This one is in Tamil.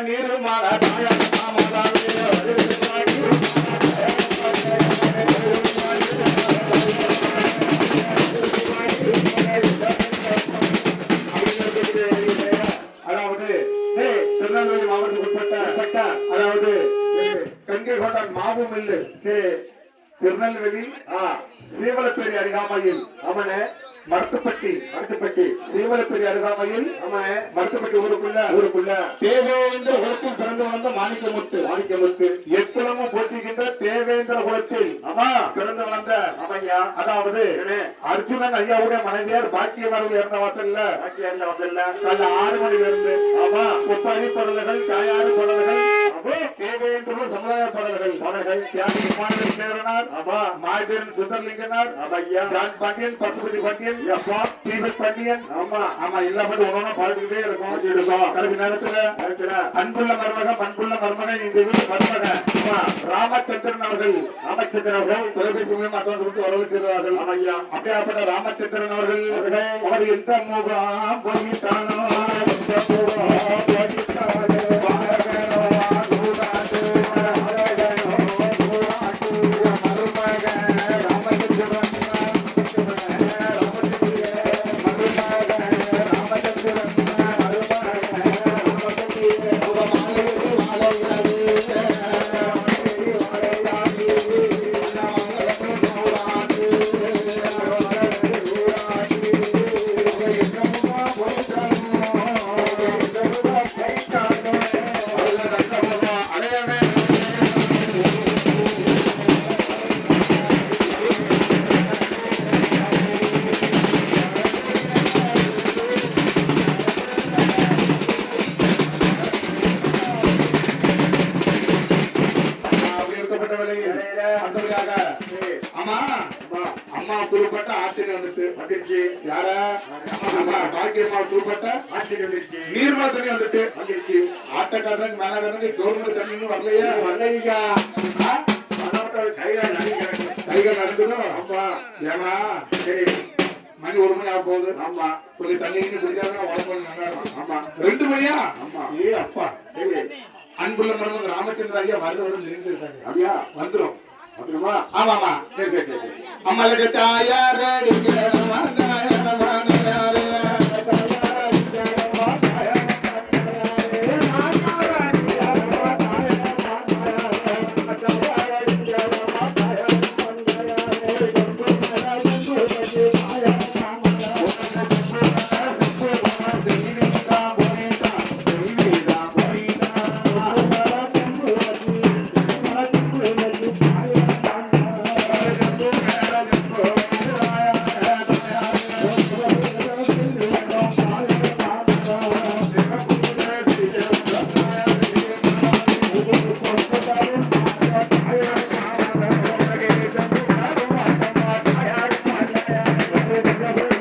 நீருமான தாயார் அதாவது திருநெல்வேலி மாவட்டத்துக்கு உட்பட்ட அதாவது கங்கை கோட்டான் மாவு மில்லு திருநெல்வேலி சீவலப்பேரி அருகாமையில் அவனே மருத்துப்பட்டி சீவலப்பேரி அருகாமையில் அவனே மருத்துப்பட்டி ஊருக்குள்ள தேவேந்திர குலத்தில் பிறந்து வந்த மாணிக்கமுத்து எக்குலமும் போற்றுகின்ற தேவேந்திர குலத்தில் பிறந்து வந்த அமையா அதாவது அர்ஜுனன் ஐயாவுடைய மனைவியார் பாக்கியவர்கள் இறந்த வாசல்ல 6 மணில இருந்து முப்பதி பாடல்கள் தாயாறு பாடல்கள் தேவேந்திர சமுதாய பாடல்கள் தியாகி விமானத்தில் சேரனார் மாய்தேரன் சுந்தரலிங்கனார் ஜான் பாண்டியன் பசுபதி பாண்டியன் தீபக் பாண்டியன் எல்லாமே ஒன்னொன்னு பாடிக்கிட்டே இருக்கும் கடைசி நேரத்துல அன்புள்ள மருமகன் இந்த வீட்டு மருமகன் ராமச்சந்திரன் அவர்கள் தொலைபேசி மூலம் மற்றவர்களுக்கு வரவு செய்வார்கள் அப்படியாப்பட்ட ராமச்சந்திரன் அவர்கள் அவர் எந்த முகம் போயிட்டானோ அம்மா தூப்பட்ட ஆட்சியில் வந்துருச்சு யார பாக்கியம்மா தூப்பட்ட ஆட்சியில் வந்துருச்சு நீர்மலை தண்ணி வந்துருச்சு ஆட்டக்காரனுக்கு மேலக்காரனுக்கு கவர்மெண்ட் தண்ணி வரலையா கைகள் நடந்துடும் அப்பா ஏமா சரி மணி 1 மணி ஆக போகுது கொஞ்சம் தண்ணி குடிச்சாதான் உடம்பு நல்லா இருக்கும் 2 மணியா அப்பா சரி அன்புள்ள மருமகன் ராமச்சந்திர ஐயா வருடம் நின்றுட்டாங்க அப்படியா வந்துரும் ஆமாமா சரி அம்மளுக்கு தாயார்